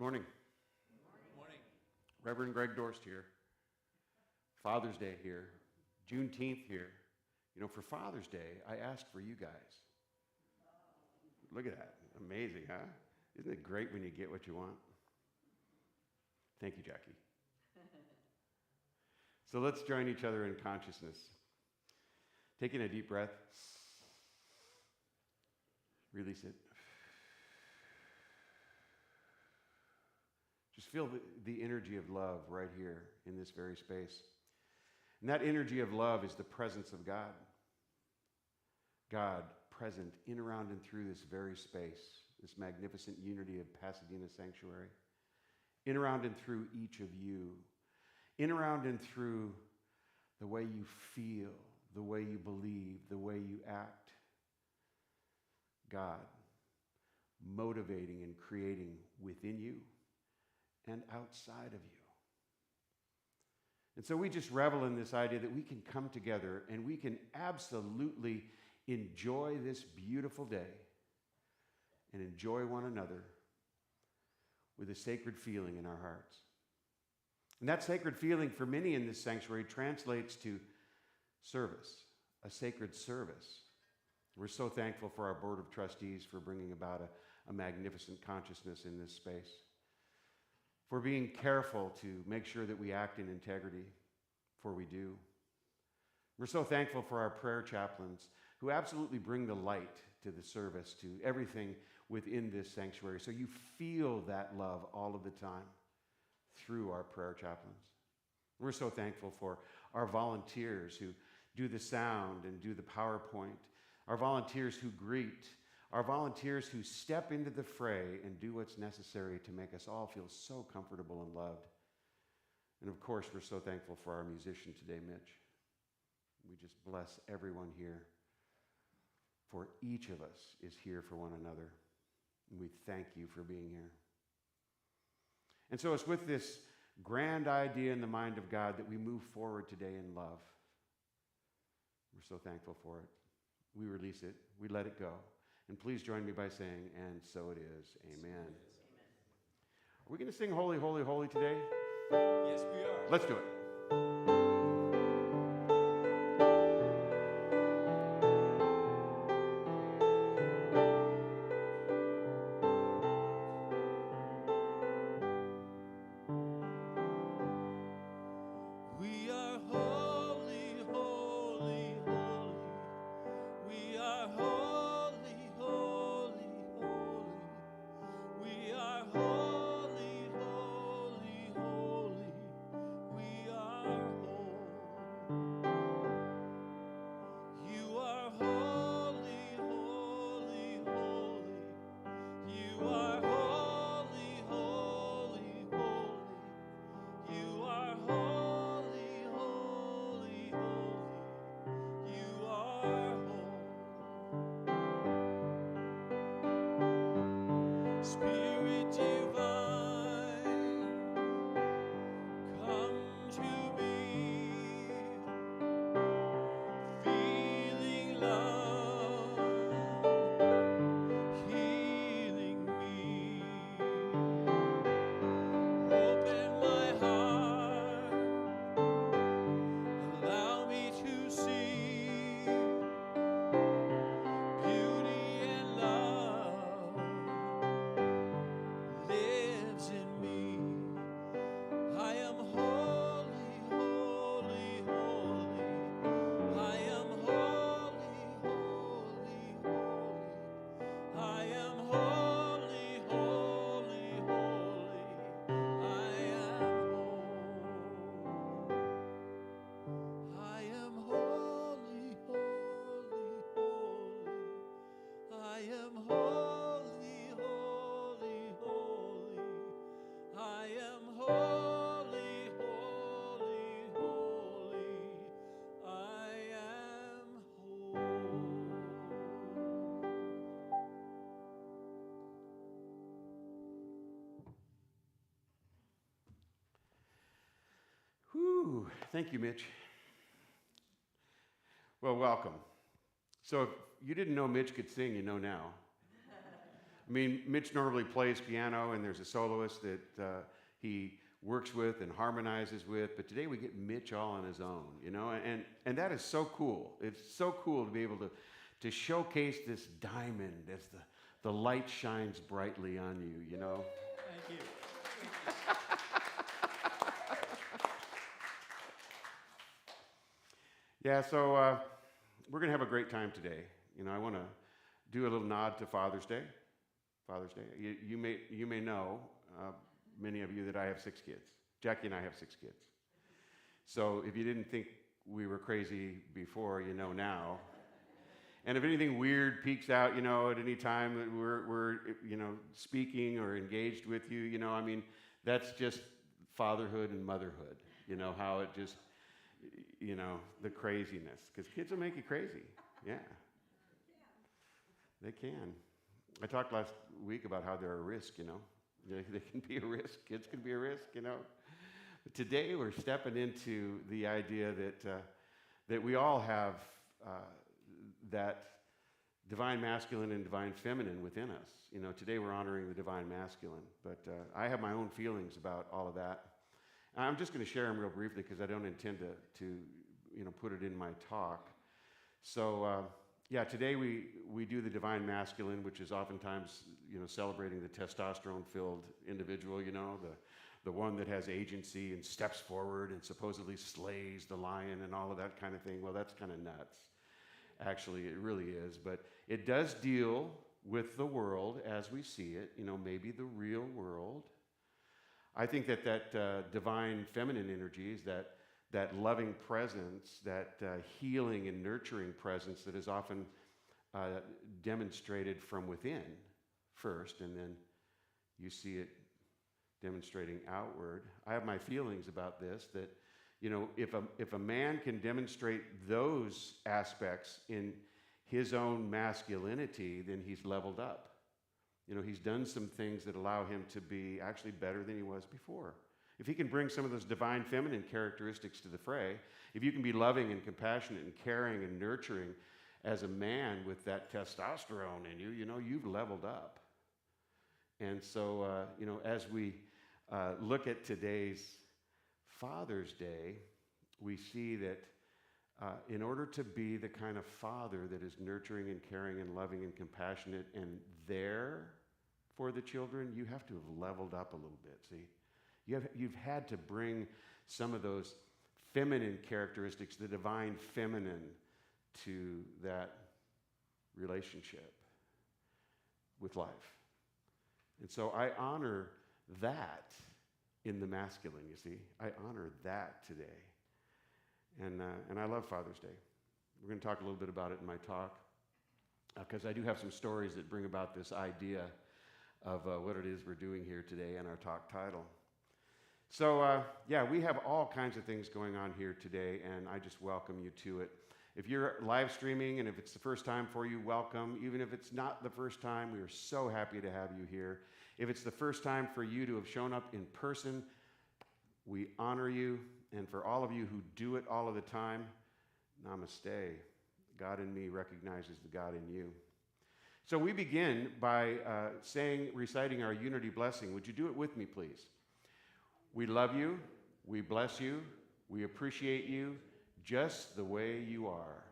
morning. Good morning. Reverend Greg Dorst here. Father's Day here. Juneteenth here. You know, for Father's Day, I asked for you guys. Look at that. Amazing, huh? Isn't it great when you get what you want? Thank you, Jackie. So let's join each other in consciousness. Taking a deep breath. Release it. Just feel the energy of love right here in this very space. And that energy of love is the presence of God. God present in, around, and through this very space, this magnificent unity of Pasadena Sanctuary. In, around, and through each of you. In, around, and through the way you feel, the way you believe, the way you act. God motivating and creating within you and outside of you. And so we just revel in this idea that we can come together and we can absolutely enjoy this beautiful day and enjoy one another with a sacred feeling in our hearts. And that sacred feeling for many in this sanctuary translates to service, a sacred service. We're so thankful for our Board of Trustees for bringing about a magnificent consciousness in this space. For being careful to make sure that we act in integrity, for we do. We're so thankful for our prayer chaplains who absolutely bring the light to the service, to everything within this sanctuary. So you feel that love all of the time through our prayer chaplains. We're so thankful for our volunteers who do the sound and do the PowerPoint, our volunteers who greet, our volunteers who step into the fray and do what's necessary to make us all feel so comfortable and loved. And of course, we're so thankful for our musician today, Mitch. We just bless everyone here, for each of us is here for one another. And we thank you for being here. And so it's with this grand idea in the mind of God that we move forward today in love. We're so thankful for it. We release it. We let it go. And please join me by saying, and so it is. Amen. Amen. Are we going to sing Holy, Holy, Holy today? Yes, we are. Let's do it. We are holy, holy, holy. We are holy, holy, holy. We are holy, holy, holy. We are holy. You are holy, holy, holy. You are holy, holy, holy. You are holy, holy, holy. You are holy. Spirit divine, come to me, feeling love, healing me. Open my heart, allow me to see beauty and love lives in me. I am holy, holy, holy. I am holy, holy, holy. I am holy, holy, holy. I am holy. I am holy, holy, holy. I am holy, holy, holy. I am holy, holy, holy. I am holy. Whew. Thank you, Mitch. Well, welcome. So if you didn't know Mitch could sing, you know now. I mean, Mitch normally plays piano, and there's a soloist that he works with and harmonizes with, but today we get Mitch all on his own, and that is so cool. It's so cool to be able to showcase this diamond as the light shines brightly on you, Thank you. Yeah, so we're going to have a great time today. I want to do a little nod to Father's Day. Father's Day. You may know, many of you, that I have 6 kids. Jackie and I have 6 kids. So if you didn't think we were crazy before, you know now. And if anything weird peeks out, at any time that we're speaking or engaged with you, that's just fatherhood and motherhood. How it just, the craziness. Because kids will make you crazy. Yeah. They can. I talked last week about how they're a risk, They can be a risk. Kids can be a risk, But today we're stepping into the idea that we all have that divine masculine and divine feminine within us. Today we're honoring the divine masculine, but I have my own feelings about all of that. I'm just going to share them real briefly because I don't intend to put it in my talk. So, today we do the divine masculine, which is oftentimes, celebrating the testosterone-filled individual, the one that has agency and steps forward and supposedly slays the lion and all of that kind of thing. Well, that's kind of nuts. Actually, it really is. But it does deal with the world as we see it, maybe the real world. I think that divine feminine energy is that loving presence, that healing and nurturing presence that is often demonstrated from within first, and then you see it demonstrating outward. I have my feelings about this, that if a man can demonstrate those aspects in his own masculinity, then he's leveled up. He's done some things that allow him to be actually better than he was before. If he can bring some of those divine feminine characteristics to the fray, if you can be loving and compassionate and caring and nurturing as a man with that testosterone in you, you've leveled up. And so, as we look at today's Father's Day, we see that in order to be the kind of father that is nurturing and caring and loving and compassionate and there for the children, you have to have leveled up a little bit, see? You've had to bring some of those feminine characteristics, the divine feminine, to that relationship with life. And so I honor that in the masculine, you see. I honor that today. And I love Father's Day. We're going to talk a little bit about it in my talk, because I do have some stories that bring about this idea of what it is we're doing here today in our talk title. So, we have all kinds of things going on here today, and I just welcome you to it. If you're live streaming, and if it's the first time for you, welcome. Even if it's not the first time, we are so happy to have you here. If it's the first time for you to have shown up in person, we honor you. And for all of you who do it all of the time, namaste. God in me recognizes the God in you. So we begin by reciting our unity blessing. Would you do it with me, please? We love you, we bless you, we appreciate you just the way you are.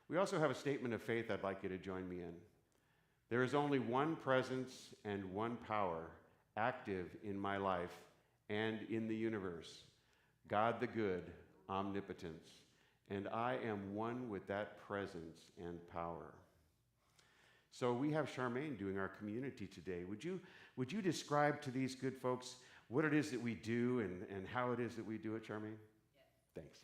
We also have a statement of faith I'd like you to join me in. There is only one presence and one power active in my life and in the universe, God the good, omnipotence, and I am one with that presence and power. So we have Charmaine doing our community today. Would you describe to these good folks what it is that we do and how it is that we do it, Charmaine? Yes. Thanks.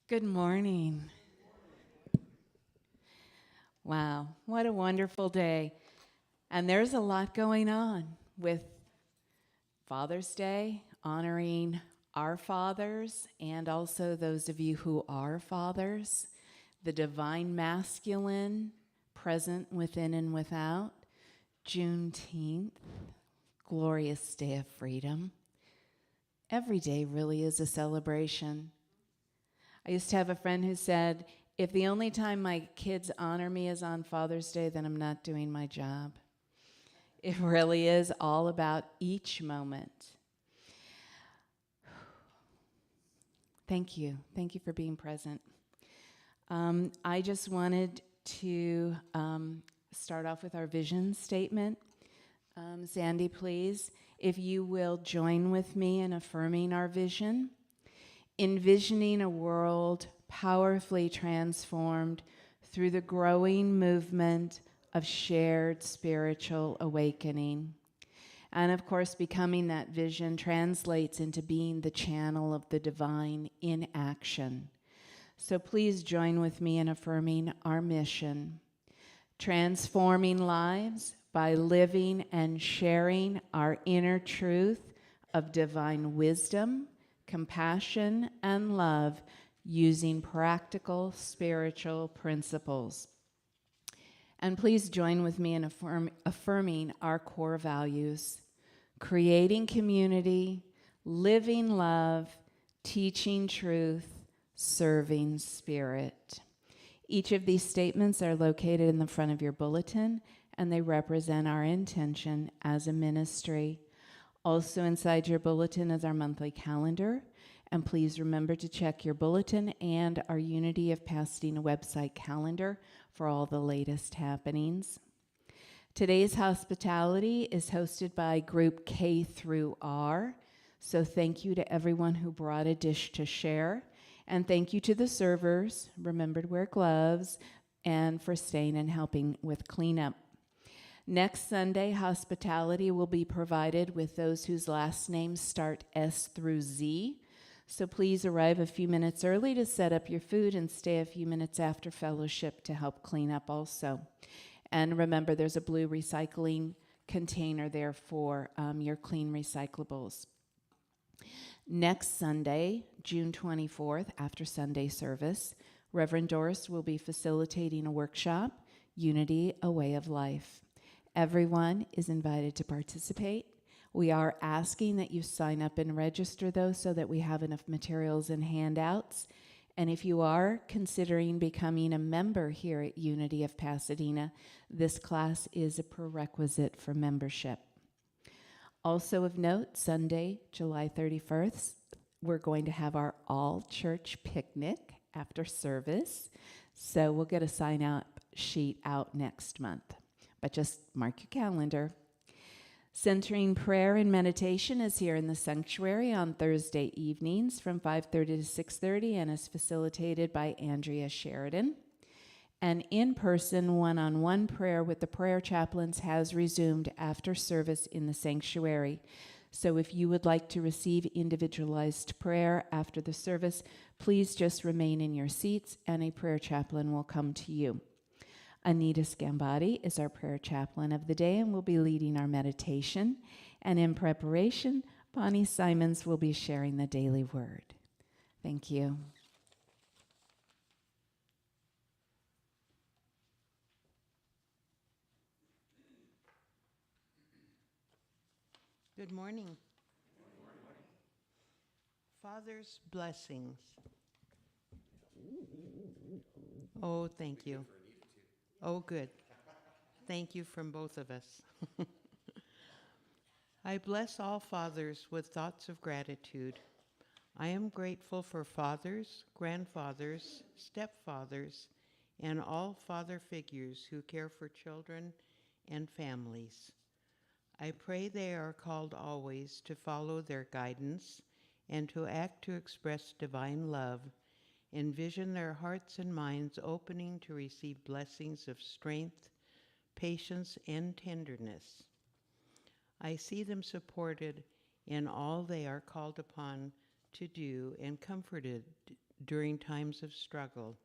Good morning. Wow, what a wonderful day. And there's a lot going on with Father's Day, honoring our fathers and also those of you who are fathers, the divine masculine present within and without, Juneteenth, glorious day of freedom. Every day really is a celebration. I used to have a friend who said, if the only time my kids honor me is on Father's Day, then I'm not doing my job. It really is all about each moment. Thank you. Thank you for being present. I just wanted to start off with our vision statement. Sandy, please, if you will join with me in affirming our vision. Envisioning a world powerfully transformed through the growing movement of shared spiritual awakening. And of course, becoming that vision translates into being the channel of the divine in action. So please join with me in affirming our mission. Transforming lives by living and sharing our inner truth of divine wisdom, compassion, and love using practical spiritual principles. And please join with me in affirming our core values: creating community, living love, teaching truth, serving spirit. Each of these statements are located in the front of your bulletin, and they represent our intention as a ministry. Also inside your bulletin is our monthly calendar, and please remember to check your bulletin and our Unity of Pasadena website calendar for all the latest happenings. Today's hospitality is hosted by Group K through R, so thank you to everyone who brought a dish to share, and thank you to the servers, remember to wear gloves, and for staying and helping with cleanup. Next Sunday, hospitality will be provided with those whose last names start S through Z. So please arrive a few minutes early to set up your food and stay a few minutes after fellowship to help clean up also. And remember, there's a blue recycling container there for your clean recyclables. Next Sunday, June 24th, after Sunday service, Reverend Dorst will be facilitating a workshop, Unity, a Way of Life. Everyone is invited to participate. We are asking that you sign up and register, though, so that we have enough materials and handouts. And if you are considering becoming a member here at Unity of Pasadena, this class is a prerequisite for membership. Also of note, Sunday, July 31st, we're going to have our all-church picnic after service. So we'll get a sign-up sheet out next month. But just mark your calendar. Centering prayer and meditation is here in the sanctuary on Thursday evenings from 5:30 to 6:30 and is facilitated by Andrea Sheridan. An in-person one-on-one prayer with the prayer chaplains has resumed after service in the sanctuary. So if you would like to receive individualized prayer after the service, please just remain in your seats and a prayer chaplain will come to you. Anita Scambati is our prayer chaplain of the day and will be leading our meditation. And in preparation, Bonnie Simons will be sharing the daily word. Thank you. Good morning. Father's blessings. Oh, thank you. Oh, good. Thank you from both of us. I bless all fathers with thoughts of gratitude. I am grateful for fathers, grandfathers, stepfathers, and all father figures who care for children and families. I pray they are called always to follow their guidance and to act to express divine love. Envision their hearts and minds opening to receive blessings of strength, patience, and tenderness. I see them supported in all they are called upon to do and comforted during times of struggle.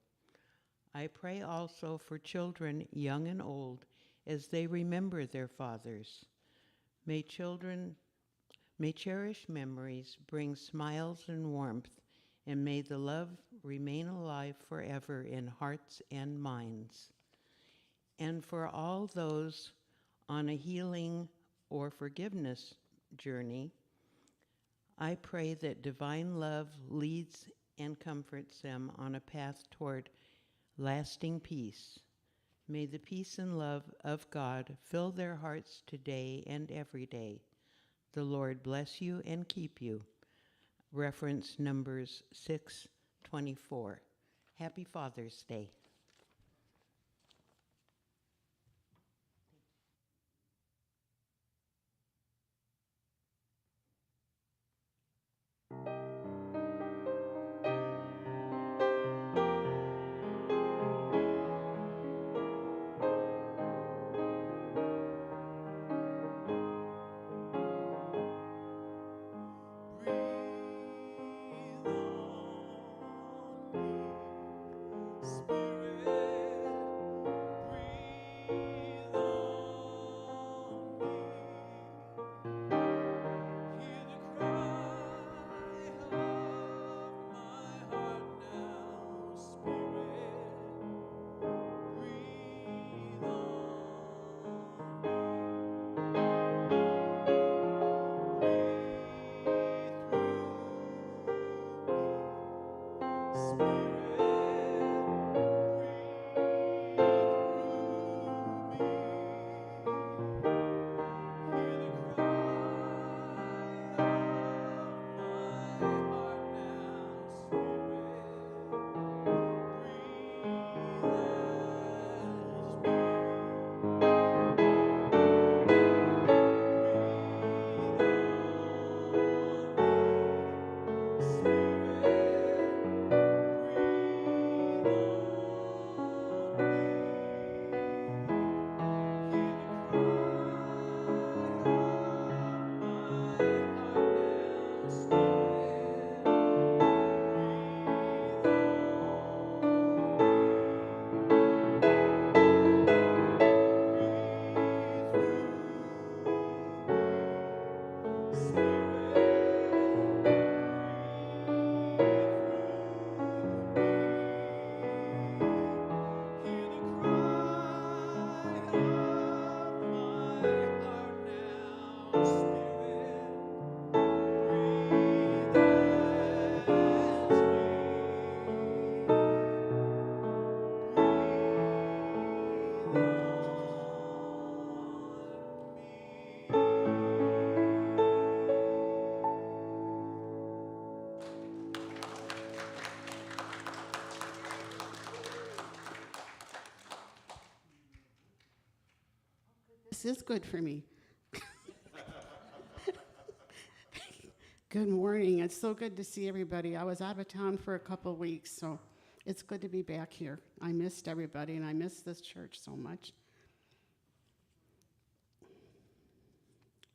I pray also for children, young and old, as they remember their fathers. May cherished memories bring smiles and warmth, and may the love remain alive forever in hearts and minds. And for all those on a healing or forgiveness journey, I pray that divine love leads and comforts them on a path toward lasting peace. May the peace and love of God fill their hearts today and every day. The Lord bless you and keep you. Reference Numbers 6:24. Happy Father's Day. This is good for me. Good morning. It's so good to see everybody. I was out of town for a couple of weeks, so it's good to be back here. I missed everybody, and I miss this church so much.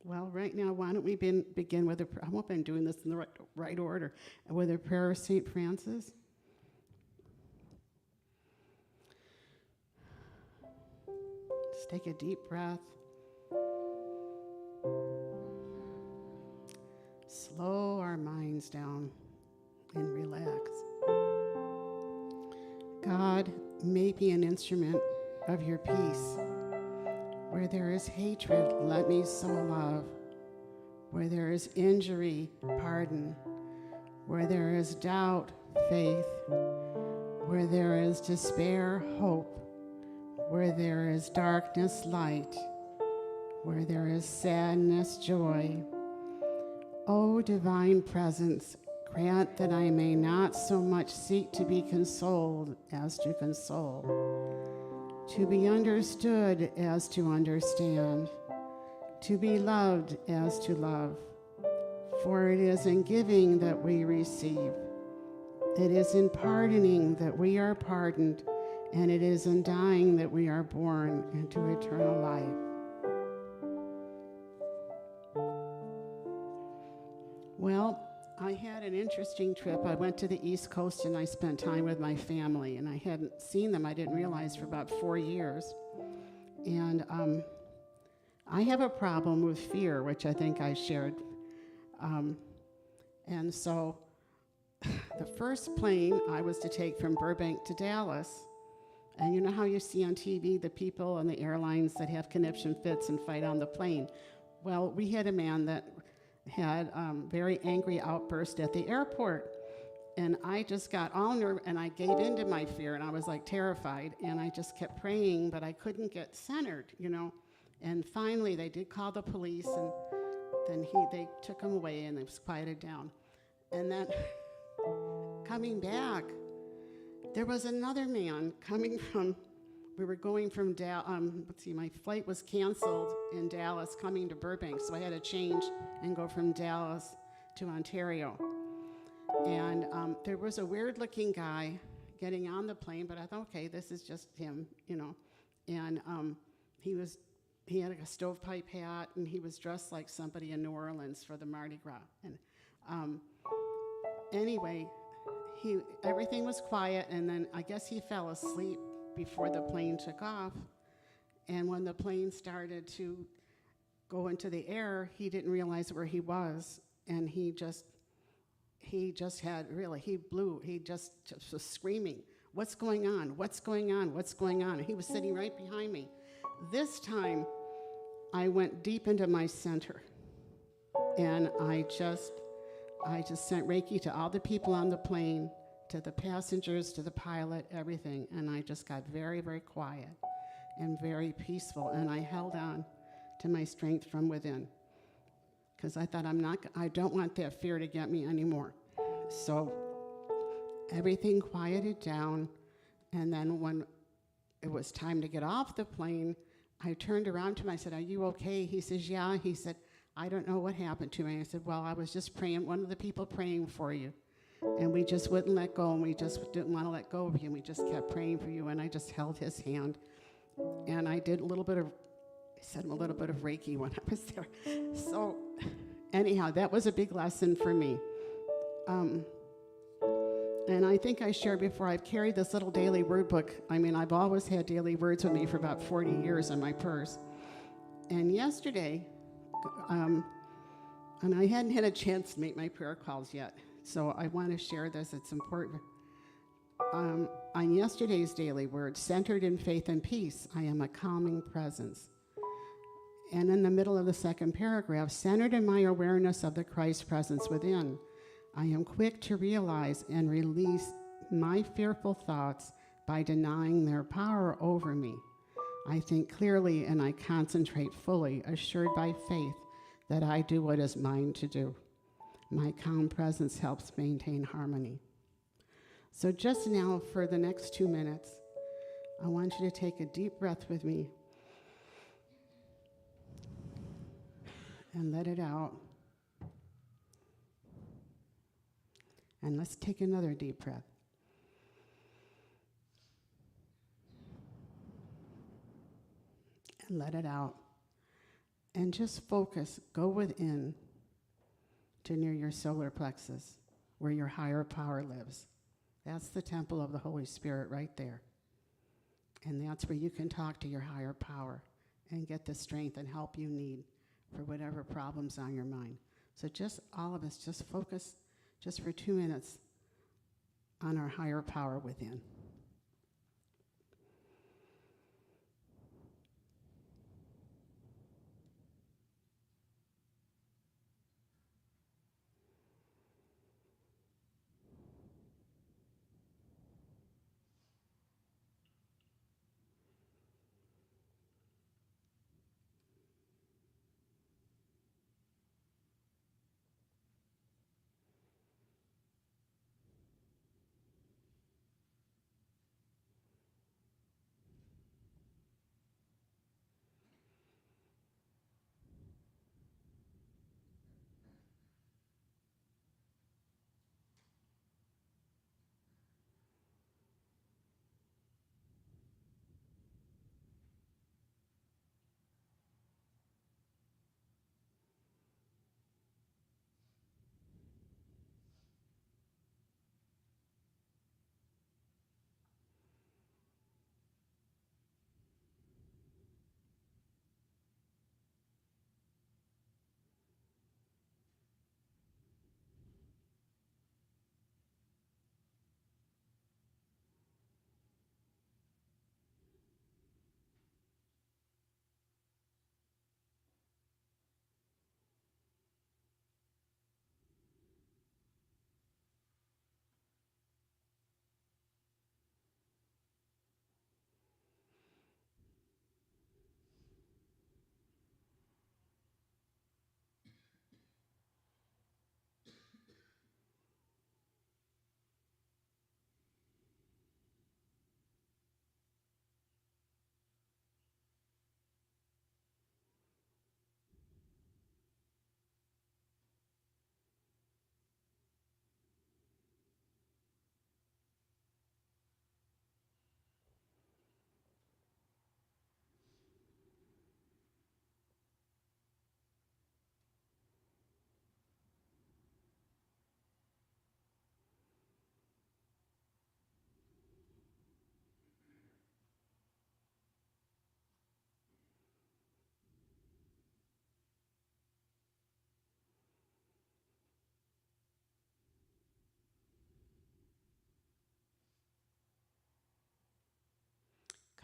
Well, right now, why don't we begin with I hope I'm doing this in the right order, with a prayer of St. Francis. Just take a deep breath. Slow our minds down and relax. God, make me an instrument of your peace. Where there is hatred, let me sow love. Where there is injury, pardon. Where there is doubt, faith. Where there is despair, hope. Where there is darkness, light. Where there is sadness, joy. O divine presence, grant that I may not so much seek to be consoled as to console, to be understood as to understand, to be loved as to love. For it is in giving that we receive. It is in pardoning that we are pardoned, and it is in dying that we are born into eternal life. Well, I had an interesting trip. I went to the East Coast and I spent time with my family, and I hadn't seen them, I didn't realize, for about 4 years. And I have a problem with fear, which I think I shared. And so the first plane I was to take from Burbank to Dallas, and you know how you see on TV the people on the airlines that have conniption fits and fight on the plane? Well, we had a man that had very angry outburst at the airport. And I just got all nervous, and I gave into my fear, and I was like terrified, and I just kept praying, but I couldn't get centered, you know. And finally, they did call the police, and then they took him away, and it was quieted down. And then coming back, there was another man coming from, we were going from my flight was canceled in Dallas, coming to Burbank, so I had to change and go from Dallas to Ontario. And there was a weird-looking guy getting on the plane, but I thought, okay, this is just him, you know. And he had a stovepipe hat, and he was dressed like somebody in New Orleans for the Mardi Gras. And anyway, everything was quiet, and then I guess he fell asleep before the plane took off. And when the plane started to go into the air, he didn't realize where he was, and he just was screaming, "What's going on? What's going on? What's going on?" And he was sitting right behind me. This time, I went deep into my center, and I just sent Reiki to all the people on the plane, to the passengers, to the pilot, everything, and I just got very, very quiet and very peaceful, and I held on to my strength from within, because I thought, I don't want that fear to get me anymore. So everything quieted down, and then when it was time to get off the plane, I turned around to him, I said, "Are you okay?" He says, "Yeah." He said, "I don't know what happened to me." I said, "Well, I was just praying, one of the people praying for you, and we just wouldn't let go, and we just didn't want to let go of you, and we just kept praying for you." And I just held his hand, and I did said a little bit of Reiki when I was there. So anyhow, that was a big lesson for me. And I think I shared before, I've carried this little daily word book. I mean, I've always had daily words with me for about 40 years in my purse. And yesterday, and I hadn't had a chance to make my prayer calls yet, so I want to share this. It's important. On yesterday's daily word, centered in faith and peace, I am a calming presence. And in the middle of the second paragraph, centered in my awareness of the Christ presence within, I am quick to realize and release my fearful thoughts by denying their power over me. I think clearly and I concentrate fully, assured by faith that I do what is mine to do. My calm presence helps maintain harmony. So just now, for the next 2 minutes, I want you to take a deep breath with me and let it out. And let's take another deep breath. And let it out. And just focus, go within to near your solar plexus, where your higher power lives. That's the temple of the Holy Spirit right there. And that's where you can talk to your higher power and get the strength and help you need for whatever problem's on your mind. So just all of us, just focus just for 2 minutes on our higher power within.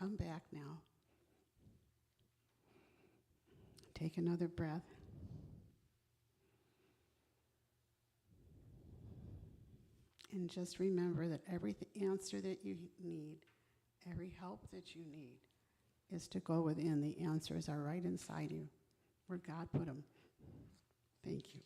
come back now. Take another breath. And just remember that every answer that you need, every help that you need, is to go within. The answers are right inside you, where God put them. Thank you.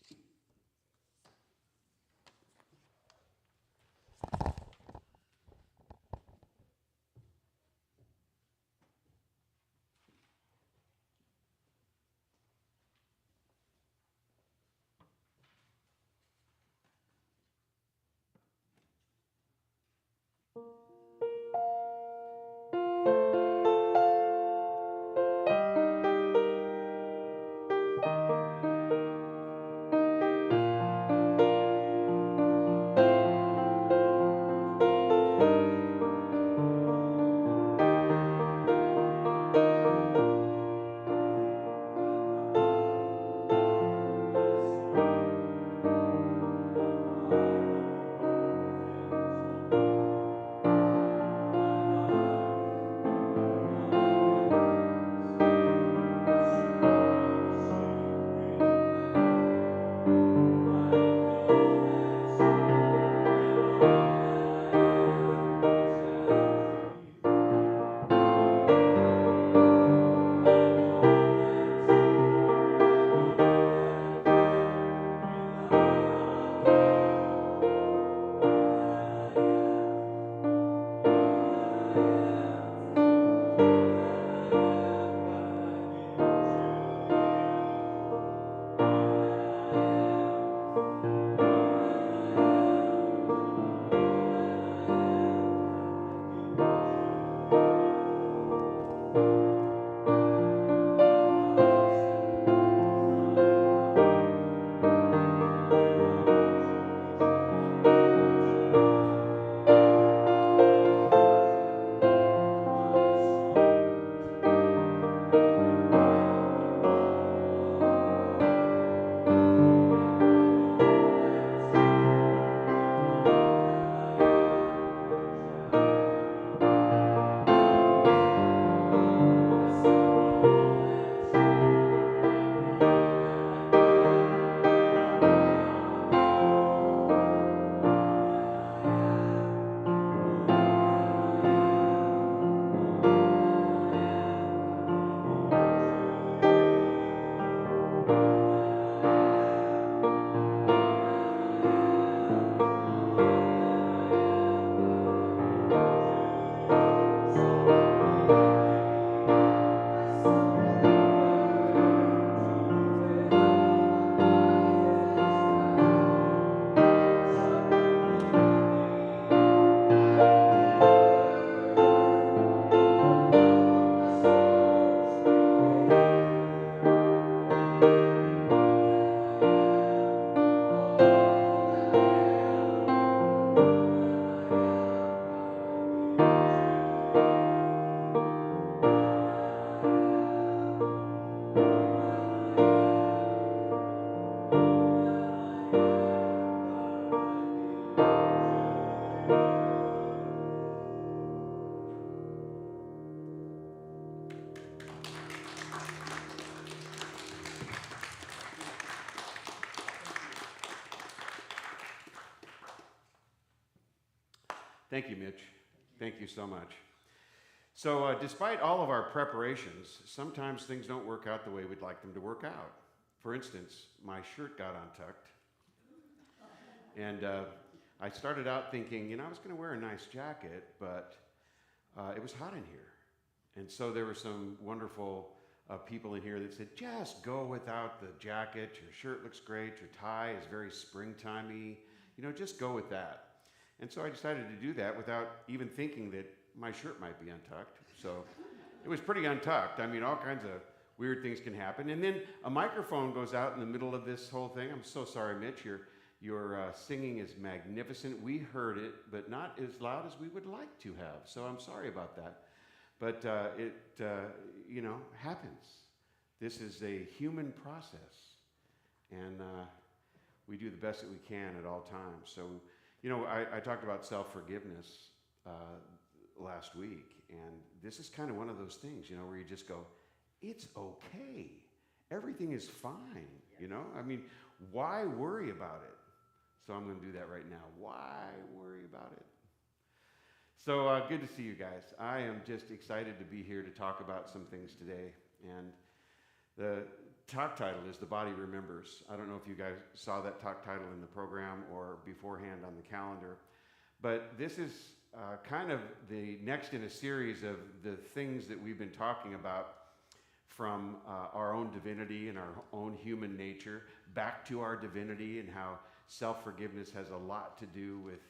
Thank you, Mitch. Thank you so much. So despite all of our preparations, sometimes things don't work out the way we'd like them to work out. For instance, my shirt got untucked. And I started out thinking, I was going to wear a nice jacket, but it was hot in here. And so there were some wonderful people in here that said, just go without the jacket. Your shirt looks great. Your tie is very springtimey. Just go with that. And so I decided to do that without even thinking that my shirt might be untucked. So it was pretty untucked. I mean, all kinds of weird things can happen. And then a microphone goes out in the middle of this whole thing. I'm so sorry, Mitch. Your singing is magnificent. We heard it, but not as loud as we would like to have. So I'm sorry about that. But it happens. This is a human process. And we do the best that we can at all times. So, I talked about self-forgiveness last week, and this is kind of one of those things, where you just go, it's okay. Everything is fine, I mean, why worry about it? So I'm going to do that right now. Why worry about it? So good to see you guys. I am just excited to be here to talk about some things today. And the talk title is The Body Remembers. I don't know if you guys saw that talk title in the program or beforehand on the calendar. But this is kind of the next in a series of the things that we've been talking about from our own divinity and our own human nature back to our divinity, and how self-forgiveness has a lot to do with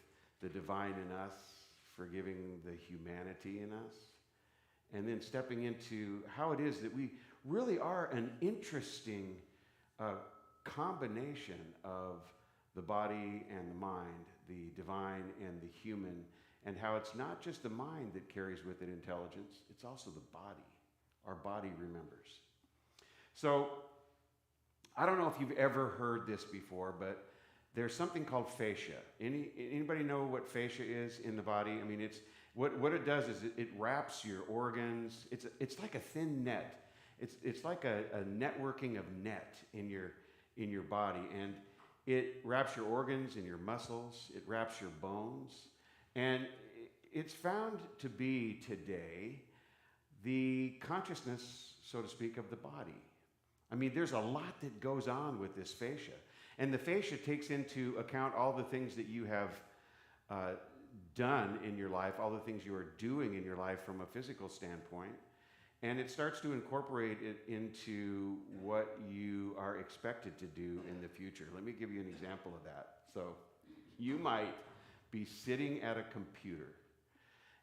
the divine in us, forgiving the humanity in us, and then stepping into how it is that we really are an interesting combination of the body and the mind, the divine and the human, and how it's not just the mind that carries with it intelligence, it's also the body. Our body remembers. So, I don't know if you've ever heard this before, but there's something called fascia. Anybody know what fascia is in the body? I mean, it's what it does is it wraps your organs. It's like a thin net. It's like a networking of net in your body, and it wraps your organs and your muscles. It wraps your bones, and it's found to be today the consciousness, so to speak, of the body. I mean, there's a lot that goes on with this fascia. And the fascia takes into account all the things that you have done in your life, all the things you are doing in your life from a physical standpoint. And it starts to incorporate it into what you are expected to do in the future. Let me give you an example of that. So you might be sitting at a computer,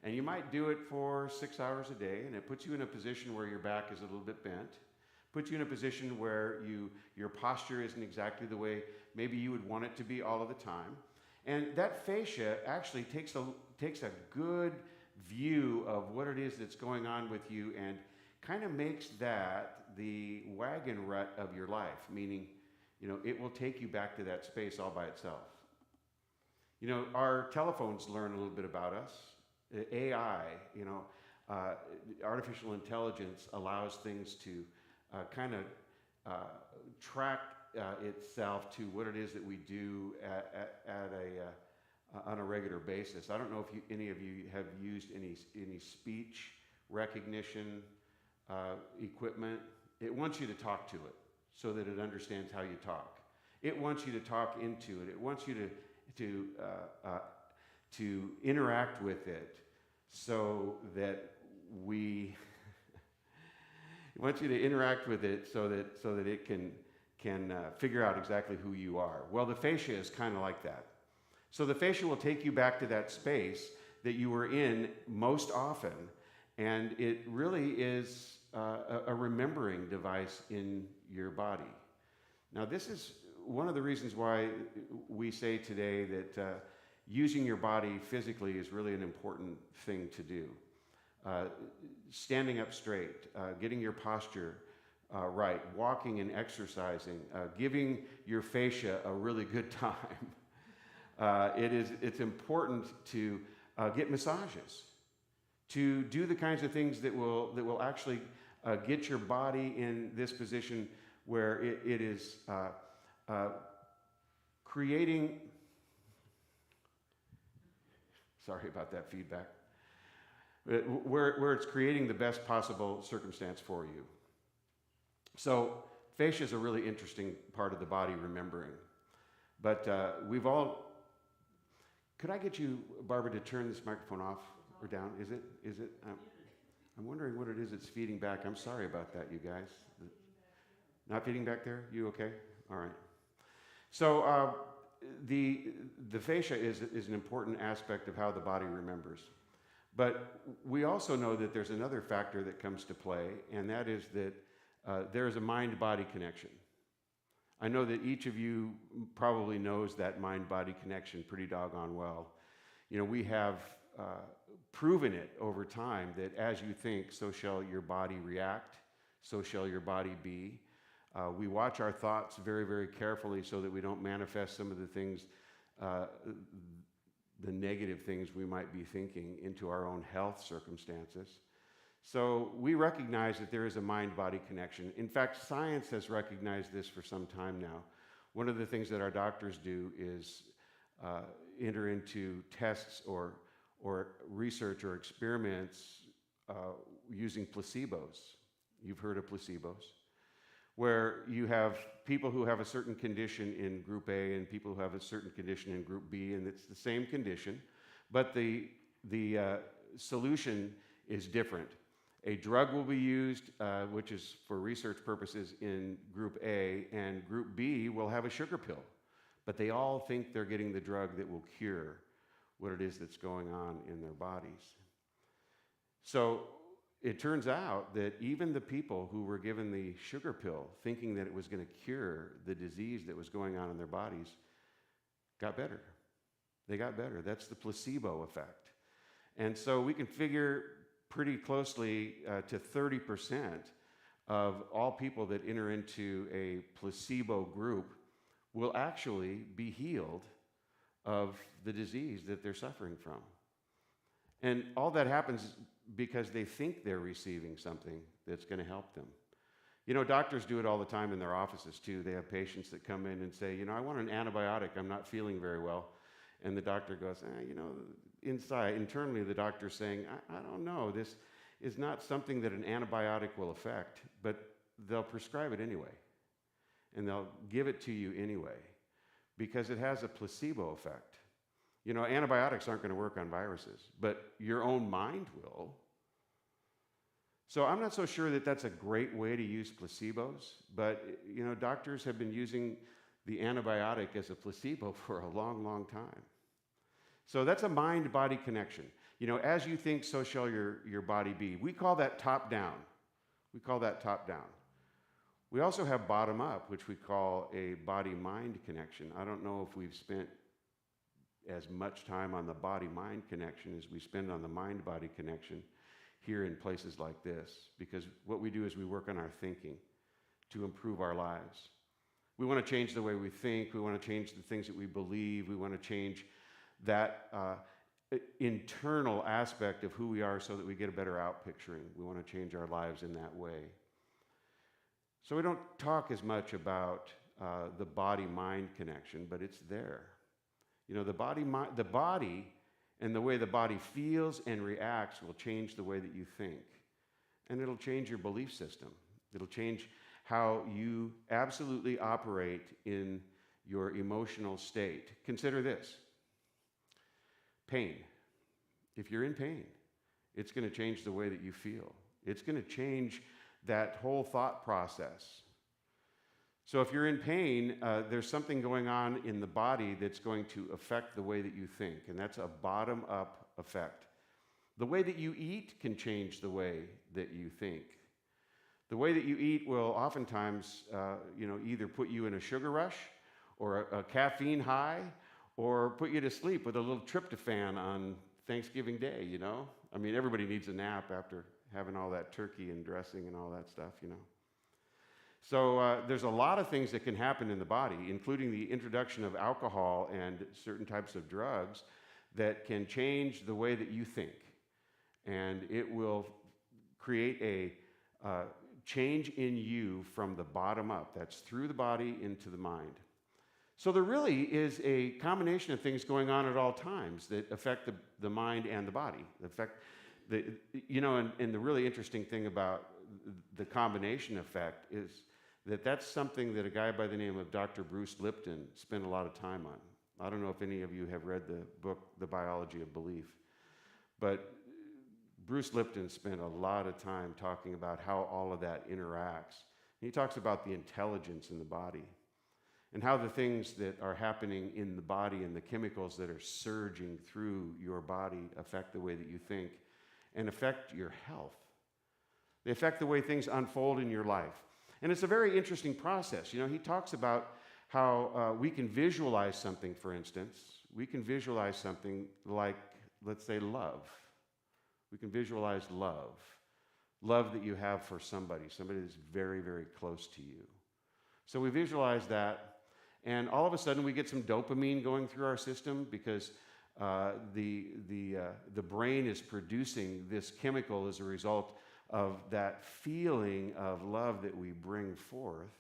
and you might do it for 6 hours a day, and it puts you in a position where your back is a little bit bent, puts you in a position where your posture isn't exactly the way maybe you would want it to be all of the time. And that fascia actually takes a good view of what it is that's going on with you, and kind of makes that the wagon rut of your life, meaning, it will take you back to that space all by itself. Our telephones learn a little bit about us. AI, artificial intelligence allows things to kind of track itself to what it is that we do on a regular basis. I don't know if any of you have used any speech recognition equipment. It wants you to talk to it so that it understands how you talk. It wants you to talk into it. It wants you to interact with it so that it wants you to interact with it so that it can figure out exactly who you are. Well, the fascia is kind of like that. So the fascia will take you back to that space that you were in most often, and it really is a remembering device in your body. Now, this is one of the reasons why we say today that using your body physically is really an important thing to do. Standing up straight, getting your posture right, walking and exercising, giving your fascia a really good time. It's important to get massages, to do the kinds of things that will actually get your body in this position where it is creating. Sorry about that feedback. Where it's creating the best possible circumstance for you. So fascia is a really interesting part of the body remembering. But could I get you, Barbara, to turn this microphone off or down? Is it? I'm wondering what it is that's feeding back. I'm sorry about that, you guys. Not feeding back there? You okay? All right. So the fascia is an important aspect of how the body remembers. But we also know that there's another factor that comes to play, and that is that there is a mind-body connection. I know that each of you probably knows that mind-body connection pretty doggone well. We have proven it over time that as you think, so shall your body react, so shall your body be. We watch our thoughts very, very carefully so that we don't manifest some of the things the negative things we might be thinking into our own health circumstances. So we recognize that there is a mind-body connection. In fact, science has recognized this for some time now. One of the things that our doctors do is enter into tests or research or experiments using placebos. You've heard of placebos, where you have people who have a certain condition in group A and people who have a certain condition in group B, and it's the same condition, but the solution is different. A drug will be used, which is for research purposes in group A, and group B will have a sugar pill, but they all think they're getting the drug that will cure what it is that's going on in their bodies. So it turns out that even the people who were given the sugar pill, thinking that it was going to cure the disease that was going on in their bodies, got better. They got better. That's the placebo effect. And so we can figure pretty closely to 30% of all people that enter into a placebo group will actually be healed of the disease that they're suffering from. And all that happens because they think they're receiving something that's going to help them. You know, doctors do it all the time in their offices too. They have patients that come in and say, I want an antibiotic. I'm not feeling very well. And the doctor goes, internally the doctor's saying, I don't know. This is not something that an antibiotic will affect, but they'll prescribe it anyway. And they'll give it to you anyway because it has a placebo effect. Antibiotics aren't going to work on viruses, but your own mind will. So I'm not so sure that that's a great way to use placebos, but doctors have been using the antibiotic as a placebo for a long, long time. So that's a mind-body connection. As you think, so shall your body be. We call that top-down. We also have bottom-up, which we call a body-mind connection. I don't know if we've spent as much time on the body-mind connection as we spend on the mind-body connection here in places like this, because what we do is we work on our thinking to improve our lives. We want to change the way we think. We want to change the things that we believe. We want to change that internal aspect of who we are so that we get a better out-picturing. We want to change our lives in that way. So we don't talk as much about the body-mind connection, but it's there. The body and the way the body feels and reacts will change the way that you think. And it'll change your belief system. It'll change how you absolutely operate in your emotional state. Consider this. Pain. If you're in pain, it's going to change the way that you feel. It's going to change that whole thought process. So if you're in pain, there's something going on in the body that's going to affect the way that you think, and that's a bottom-up effect. The way that you eat can change the way that you think. The way that you eat will oftentimes, either put you in a sugar rush or a caffeine high, or put you to sleep with a little tryptophan on Thanksgiving Day, everybody needs a nap after having all that turkey and dressing and all that stuff, So there's a lot of things that can happen in the body, including the introduction of alcohol and certain types of drugs that can change the way that you think. And it will create a change in you from the bottom up. That's through the body into the mind. So there really is a combination of things going on at all times that affect the mind and the body. And the really interesting thing about the combination effect is that's something that a guy by the name of Dr. Bruce Lipton spent a lot of time on. I don't know if any of you have read the book, The Biology of Belief, but Bruce Lipton spent a lot of time talking about how all of that interacts. And he talks about the intelligence in the body and how the things that are happening in the body and the chemicals that are surging through your body affect the way that you think and affect your health. They affect the way things unfold in your life. And it's a very interesting process. He talks about how we can visualize something, for instance. We can visualize something like, let's say, love. We can visualize love. Love that you have for somebody that's very, very close to you. So we visualize that, and all of a sudden we get some dopamine going through our system because the brain is producing this chemical as a result of that feeling of love that we bring forth.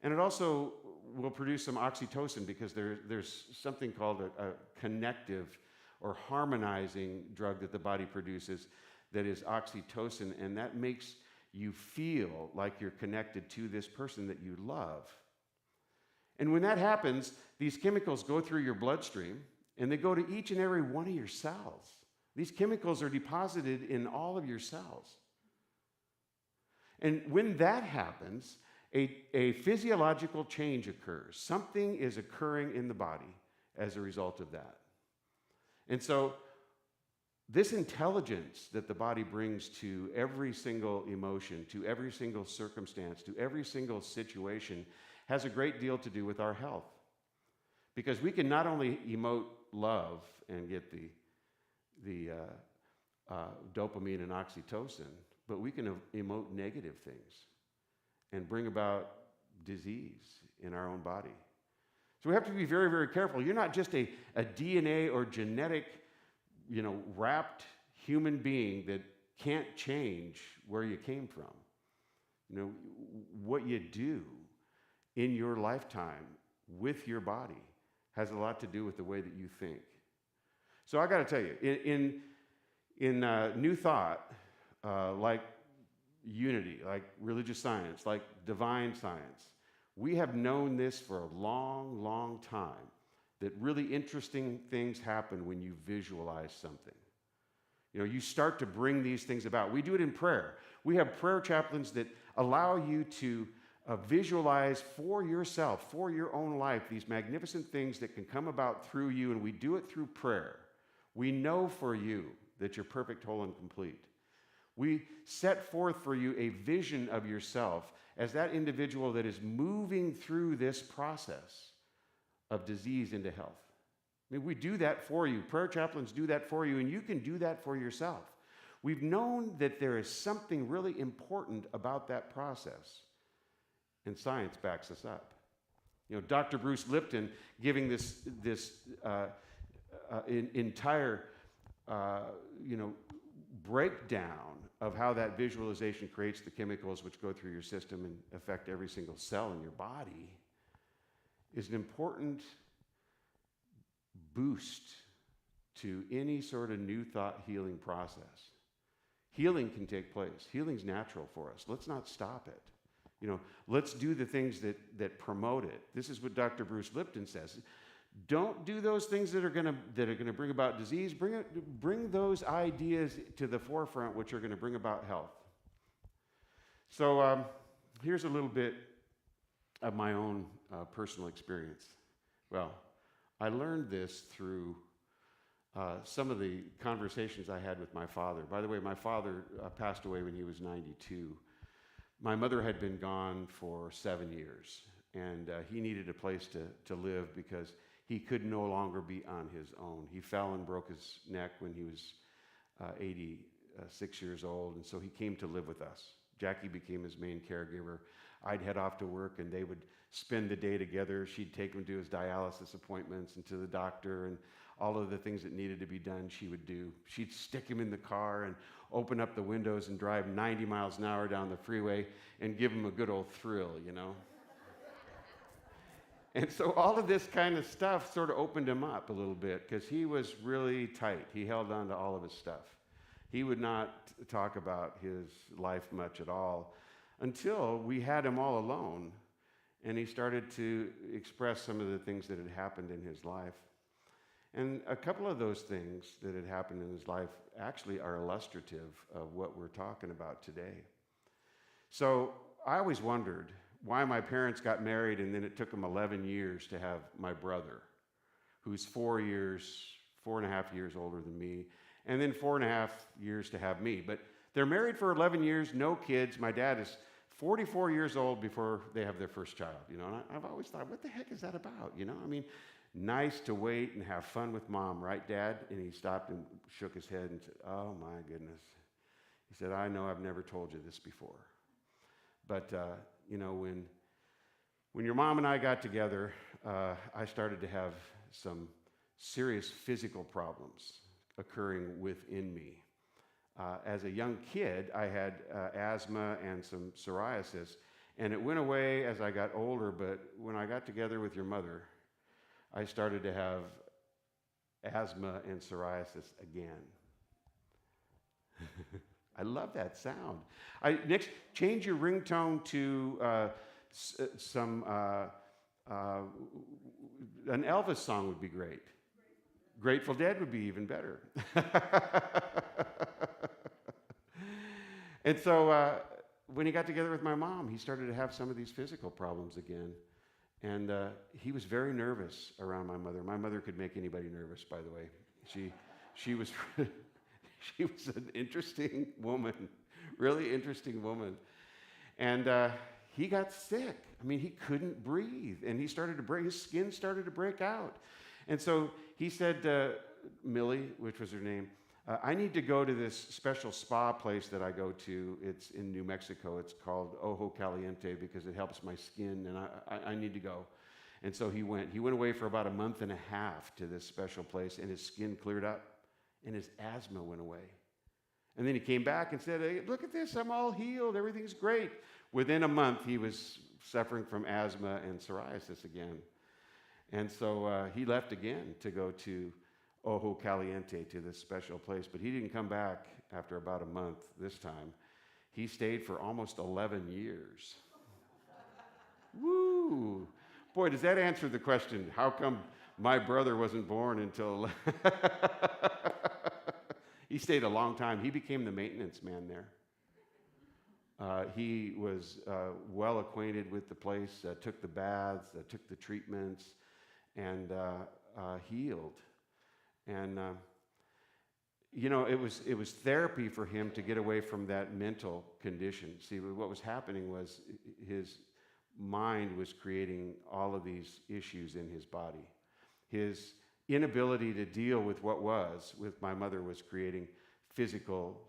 And it also will produce some oxytocin because there's something called a connective or harmonizing drug that the body produces that is oxytocin, and that makes you feel like you're connected to this person that you love. And when that happens, these chemicals go through your bloodstream, and they go to each and every one of your cells. These chemicals are deposited in all of your cells. And when that happens, a physiological change occurs. Something is occurring in the body as a result of that. And so this intelligence that the body brings to every single emotion, to every single circumstance, to every single situation, has a great deal to do with our health. Because we can not only emote love and get the dopamine and oxytocin, but we can emote negative things and bring about disease in our own body. So we have to be very, very careful. You're not just a DNA or genetic, wrapped human being that can't change where you came from. What you do in your lifetime with your body has a lot to do with the way that you think. So I got to tell you, in New Thought, like unity, like religious science, like divine science, we have known this for a long, long time, that really interesting things happen when you visualize something. You start to bring these things about. We do it in prayer. We have prayer chaplains that allow you to visualize for yourself, for your own life, these magnificent things that can come about through you, and we do it through prayer. We know for you that you're perfect, whole, and complete. We set forth for you a vision of yourself as that individual that is moving through this process of disease into health. We do that for you. Prayer chaplains do that for you, and you can do that for yourself. We've known that there is something really important about that process, and science backs us up. Dr. Bruce Lipton giving this entire breakdown of how that visualization creates the chemicals which go through your system and affect every single cell in your body is an important boost to any sort of new thought healing process. Healing can take place. Healing's natural for us. Let's not stop it. Let's do the things that promote it. This is what Dr. Bruce Lipton says. Don't do those things that are going to bring about disease. Bring those ideas to the forefront, which are going to bring about health. So here's a little bit of my own personal experience. Well, I learned this through some of the conversations I had with my father. By the way, my father passed away when he was 92. My mother had been gone for 7 years, and he needed a place to live because he could no longer be on his own. He fell and broke his neck when he was 86 years old, and so he came to live with us. Jackie became his main caregiver. I'd head off to work, and they would spend the day together. She'd take him to his dialysis appointments and to the doctor, and all of the things that needed to be done she would do. She'd stick him in the car and open up the windows and drive 90 miles an hour down the freeway and give him a good old thrill, And so all of this kind of stuff sort of opened him up a little bit because he was really tight. He held on to all of his stuff. He would not talk about his life much at all until we had him all alone and he started to express some of the things that had happened in his life. And a couple of those things that had happened in his life actually are illustrative of what we're talking about today. So I always wondered why my parents got married and then it took them 11 years to have my brother, who's 4.5 years older than me, and then 4.5 years to have me. But they're married for 11 years, no kids. My dad is 44 years old before they have their first child, And I've always thought, what the heck is that about, Nice to wait and have fun with mom, right, Dad? And he stopped and shook his head and said, oh, my goodness. He said, I know I've never told you this before. But, when your mom and I got together, I started to have some serious physical problems occurring within me. As a young kid, I had asthma and some psoriasis, and it went away as I got older, but when I got together with your mother, I started to have asthma and psoriasis again. I love that sound. Next, change your ringtone to an Elvis song would be great. Grateful Dead would be even better. And so when he got together with my mom, he started to have some of these physical problems again. And he was very nervous around my mother. My mother could make anybody nervous, by the way. She was she was an interesting woman, really interesting woman. And he got sick. I mean, he couldn't breathe, and his skin started to break out. And so he said to Millie, which was her name, I need to go to this special spa place that I go to. It's in New Mexico. It's called Ojo Caliente because it helps my skin, and I need to go. And so he went. He went away for about a month and a half to this special place, and his skin cleared up, and his asthma went away. And then he came back and said, hey, look at this, I'm all healed, everything's great. Within a month, he was suffering from asthma and psoriasis again. And so he left again to go to Ojo Caliente, to this special place, but he didn't come back after about a month this time. He stayed for almost 11 years. Woo! Boy, does that answer the question, how come my brother wasn't born until... He stayed a long time. He became the maintenance man there. He was well acquainted with the place, took the baths, took the treatments, and healed. And it was therapy for him to get away from that mental condition. See, what was happening was his mind was creating all of these issues in his body. His inability to deal with with my mother was creating physical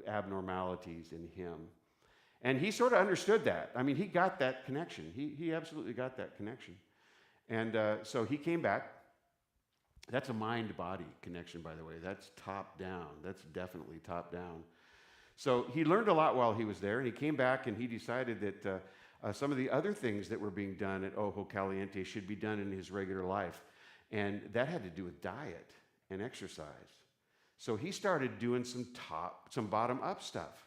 abnormalities in him. And he sort of understood that. I mean, he got that connection. He absolutely got that connection. And so he came back. That's a mind-body connection, by the way. That's top down. That's definitely top down. So he learned a lot while he was there, and he came back and he decided that some of the other things that were being done at Ojo Caliente should be done in his regular life. And that had to do with diet and exercise. So he started doing some bottom-up stuff.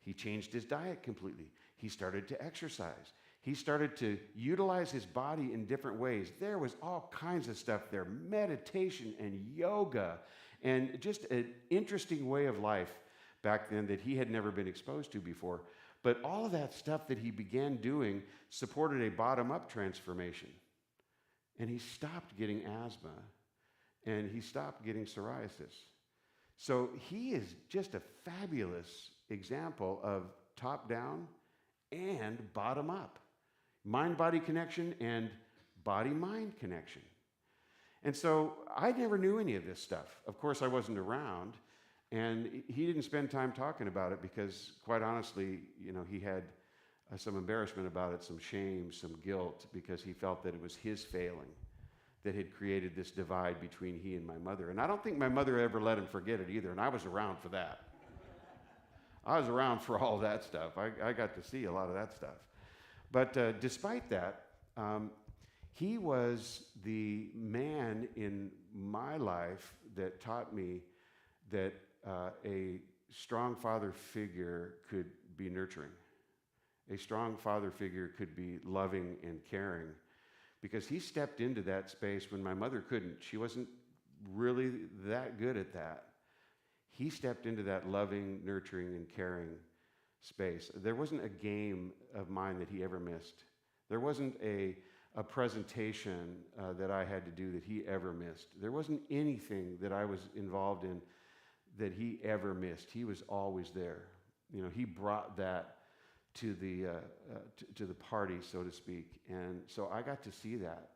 He changed his diet completely. He started to exercise. He started to utilize his body in different ways. There was all kinds of stuff there, meditation and yoga, and just an interesting way of life back then that he had never been exposed to before. But all of that stuff that he began doing supported a bottom-up transformation. And he stopped getting asthma, and he stopped getting psoriasis. So he is just a fabulous example of top-down and bottom-up. Mind-body connection and body-mind connection. And so I never knew any of this stuff. Of course, I wasn't around, and he didn't spend time talking about it because, quite honestly, he had some embarrassment about it, some shame, some guilt, because he felt that it was his failing that had created this divide between he and my mother. And I don't think my mother ever let him forget it either, and I was around for that. I was around for all that stuff. I got to see a lot of that stuff. But despite that, he was the man in my life that taught me that a strong father figure could be nurturing. A strong father figure could be loving and caring, because he stepped into that space when my mother couldn't. She wasn't really that good at that. He stepped into that loving, nurturing, and caring space. There wasn't a game of mine that he ever missed. There wasn't a presentation that I had to do that he ever missed. There wasn't anything that I was involved in that he ever missed. He was always there. He brought that to the party, so to speak. And so I got to see that.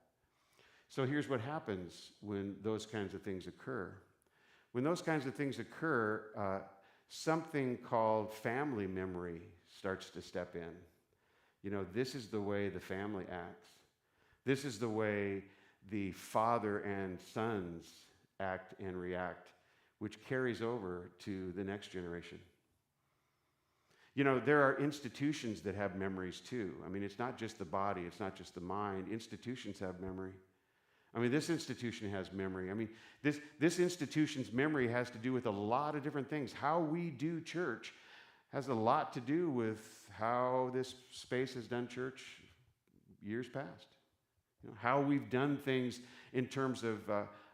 So here's what happens when those kinds of things occur. When those kinds of things occur, something called family memory starts to step in. This is the way the family acts. This is the way the father and sons act and react, which carries over to the next generation. You know, there are institutions that have memories too. I mean, it's not just the body, it's not just the mind. Institutions have memory. I mean, this institution has memory. I mean, this institution's memory has to do with a lot of different things. How we do church has a lot to do with how this space has done church years past. You know, how we've done things in terms of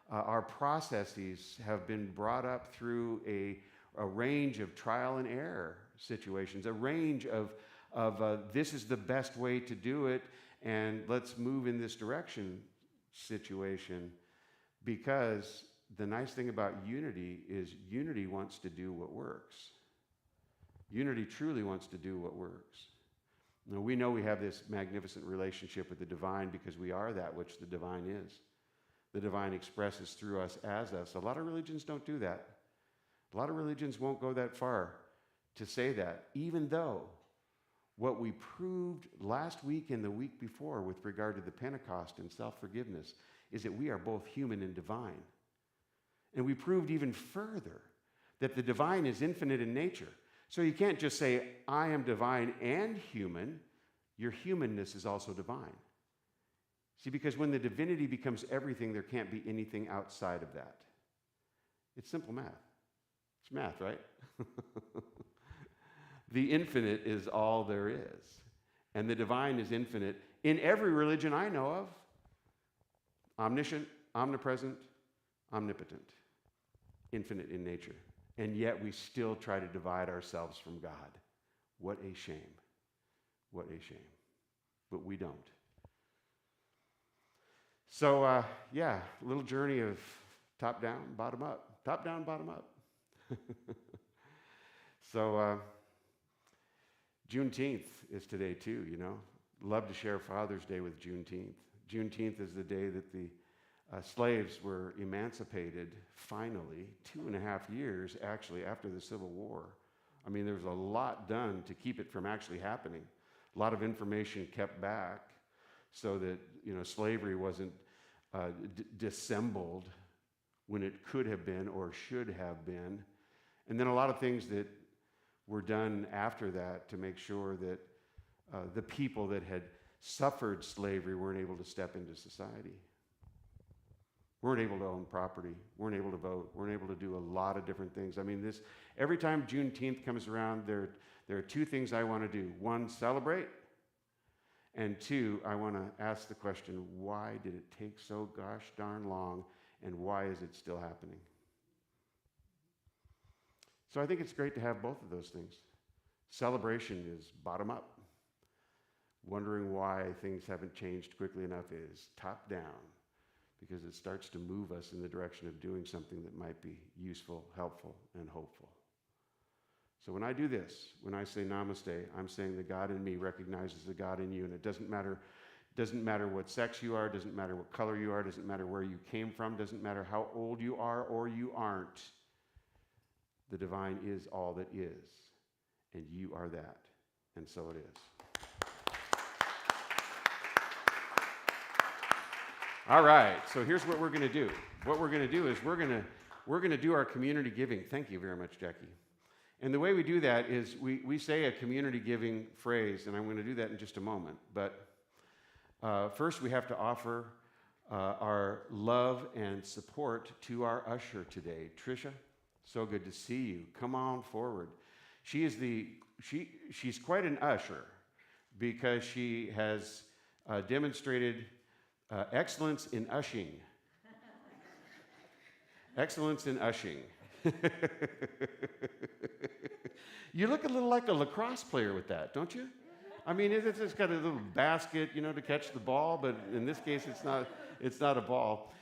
our processes have been brought up through a range of trial and error situations, a range of this is the best way to do it, and let's move in this direction situation. Because the nice thing about unity is unity wants to do what works. Unity truly wants to do what works. Now, we know we have this magnificent relationship with the divine because we are that which the divine is. The divine expresses through us as us. A lot of religions don't do that. A lot of religions won't go that far to say that, even though what we proved last week and the week before with regard to the Pentecost and self-forgiveness is that we are both human and divine. And we proved even further that the divine is infinite in nature. So you can't just say, I am divine and human. Your humanness is also divine. See, because when the divinity becomes everything, there can't be anything outside of that. It's simple math. It's math, right? The infinite is all there is. And the divine is infinite in every religion I know of. Omniscient, omnipresent, omnipotent. Infinite in nature. And yet we still try to divide ourselves from God. What a shame. What a shame. But we don't. So, a little journey of top down, bottom up. Top down, bottom up. So, Juneteenth is today too, you know. Love to share Father's Day with Juneteenth. Juneteenth is the day that the slaves were emancipated, finally, 2.5 years actually after the Civil War. I mean, there was a lot done to keep it from actually happening. A lot of information kept back so that, you know, slavery wasn't dissembled when it could have been or should have been. And then a lot of things that were done after that to make sure that the people that had suffered slavery weren't able to step into society, weren't able to own property, weren't able to vote, weren't able to do a lot of different things. I mean, every time Juneteenth comes around, there are two things I want to do. One, celebrate, and two, I want to ask the question, why did it take so gosh darn long, and why is it still happening? So I think it's great to have both of those things. Celebration is bottom up. Wondering why things haven't changed quickly enough is top down, because it starts to move us in the direction of doing something that might be useful, helpful, and hopeful. So when I do this, when I say namaste, I'm saying the God in me recognizes the God in you, and it doesn't matter what sex you are, doesn't matter what color you are, doesn't matter where you came from, doesn't matter how old you are or you aren't. The divine is all that is, and you are that, and so it is. All right, so here's what we're going to do. What we're going to do is we're going to do our community giving. Thank you very much, Jackie. And the way we do that is we say a community giving phrase, and I'm going to do that in just a moment. But first we have to offer our love and support to our usher today. Tricia, so good to see you. Come on forward. She's quite an usher because she has demonstrated excellence in ushing. Excellence in ushing. You look a little like a lacrosse player with that, don't you? I mean, it's got a little basket, you know, to catch the ball, but in this case, it's not a ball.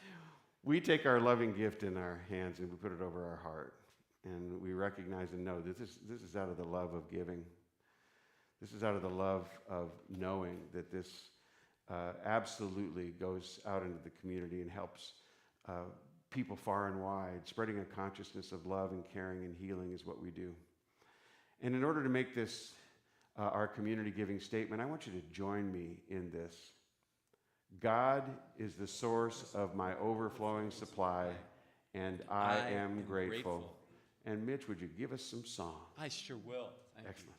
We take our loving gift in our hands and we put it over our heart, and we recognize and know this is out of the love of giving. This is out of the love of knowing that this absolutely goes out into the community and helps people far and wide. Spreading a consciousness of love and caring and healing is what we do. And in order to make this our community giving statement, I want you to join me in this. God is the source of my overflowing supply, and I am grateful. And Mitch, would you give us some song? I sure will. Thank you. Excellent.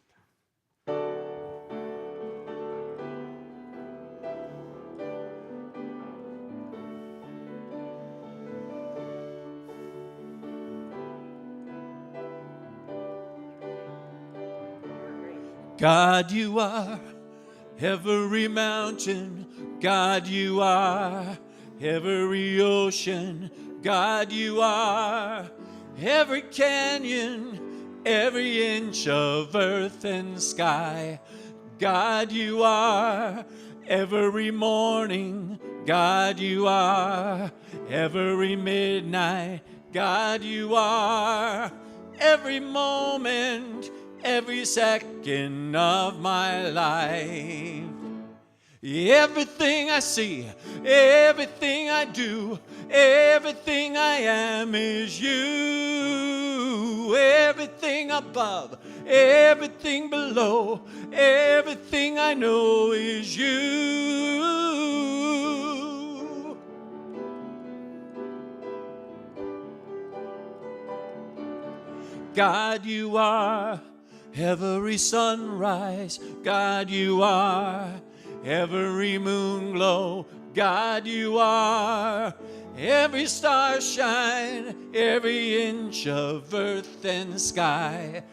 God, you are every mountain. God, you are every ocean. God, you are every canyon, every inch of earth and sky. God, you are every morning. God, you are every midnight. God, you are every moment, every second of my life. Everything I see, everything I do, everything I am is you. Everything above, everything below, everything I know is you. God, you are every sunrise. God, you are every moon glow. God, you are every star shine, every inch of earth and sky.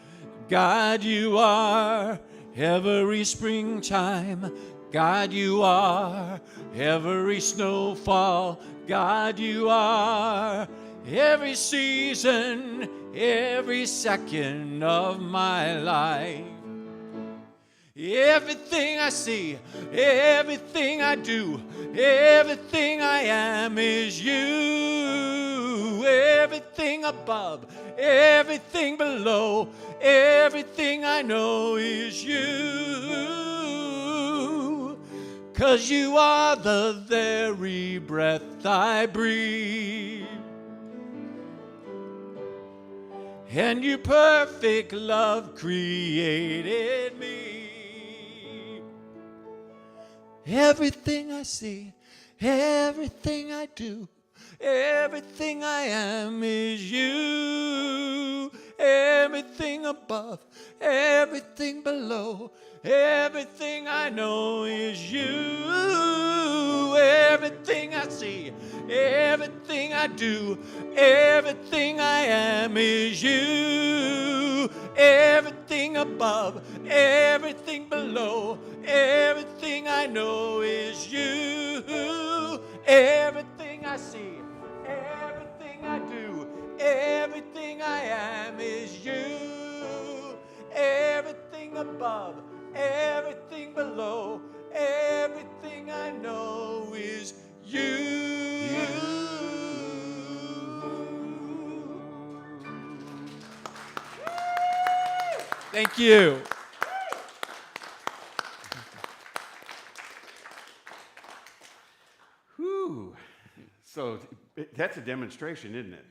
God, you are every springtime. God, you are every snowfall. God, you are every season, every second of my life. Everything I see, everything I do, everything I am is you. Everything above, everything below, everything I know is you. 'Cause you are the very breath I breathe, and your perfect love created me. Everything I see, everything I do, everything I am is you. Everything above, everything below, everything I know is you. Everything I see, everything I do, everything I am is you. Everything above, everything below, everything I know is you. Everything I see, everything I do, everything I am is you. Everything above, everything below, everything I know is you. Thank you. Whew. So that's a demonstration, isn't it?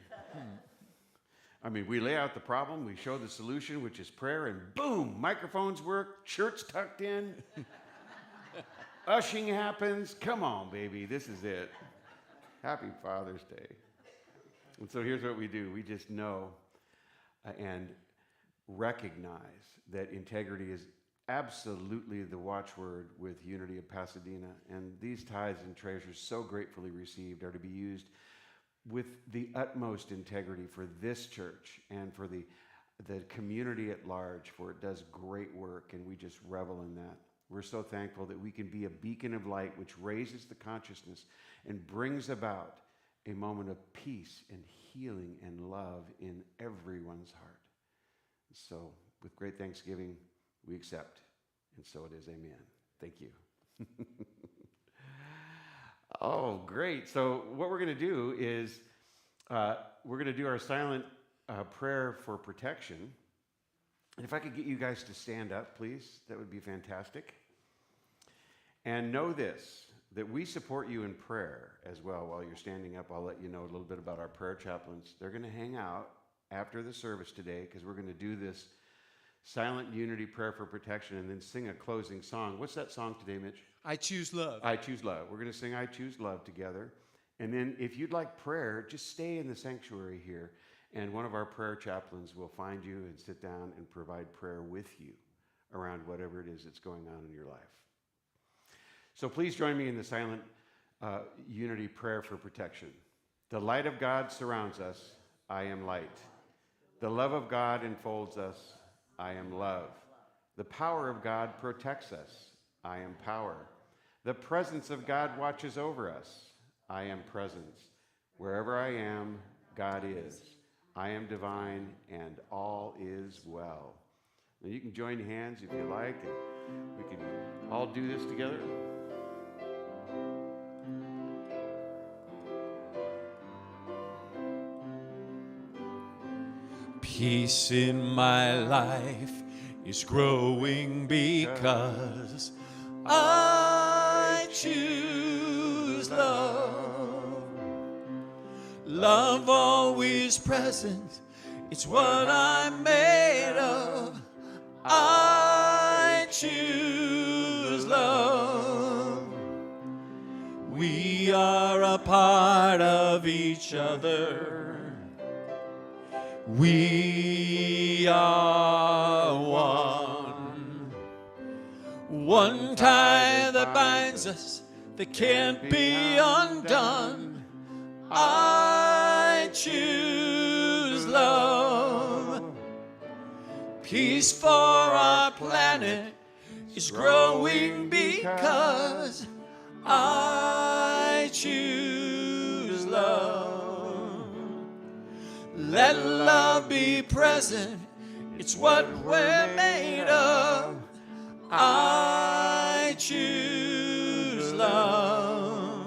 I mean, we lay out the problem, we show the solution, which is prayer, and boom, microphones work, shirts tucked in, ushing happens. Come on, baby, this is it. Happy Father's Day. And so here's what we do. We just know and recognize that integrity is absolutely the watchword with Unity of Pasadena. And these tithes and treasures, so gratefully received, are to be used with the utmost integrity for this church and for the community at large, for it does great work, and we just revel in that. We're so thankful that we can be a beacon of light which raises the consciousness and brings about a moment of peace and healing and love in everyone's heart. So with great thanksgiving, we accept, and so it is. Amen. Thank you. Oh, great. So what we're going to do is we're going to do our silent prayer for protection. And if I could get you guys to stand up, please, that would be fantastic. And know this, that we support you in prayer as well. While you're standing up, I'll let you know a little bit about our prayer chaplains. They're going to hang out after the service today because we're going to do this silent unity prayer for protection and then sing a closing song. What's that song today, Mitch? I choose love. I choose love. We're going to sing I Choose Love together. And then if you'd like prayer, just stay in the sanctuary here. And one of our prayer chaplains will find you and sit down and provide prayer with you around whatever it is that's going on in your life. So please join me in the silent unity prayer for protection. The light of God surrounds us. I am light. The love of God enfolds us. I am love. The power of God protects us. I am power. The presence of God watches over us. I am presence. Wherever I am, God is. I am divine, and all is well. Now you can join hands if you like, and we can all do this together. Peace in my life is growing because I choose love. Love always present, it's what I'm made of. I choose love. We are a part of each other. We are one. One tie that binds us that can't be undone. I choose love. Peace for our planet is growing because I choose love. Let love be present, it's what we're made of. I choose love.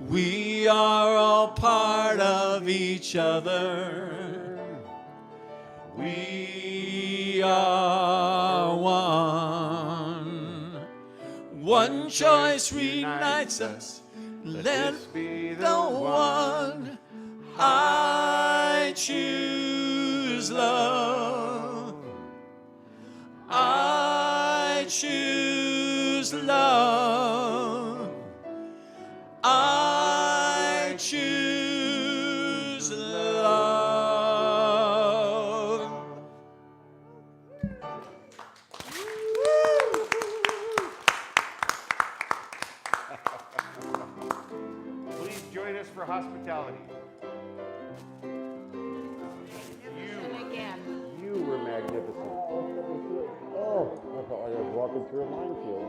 We are all part of each other. We are one. One choice reunites us. Let be the one. I choose love. I choose love. I choose love. Please join us for hospitality. You were magnificent. Oh, I felt like I was walking through a minefield.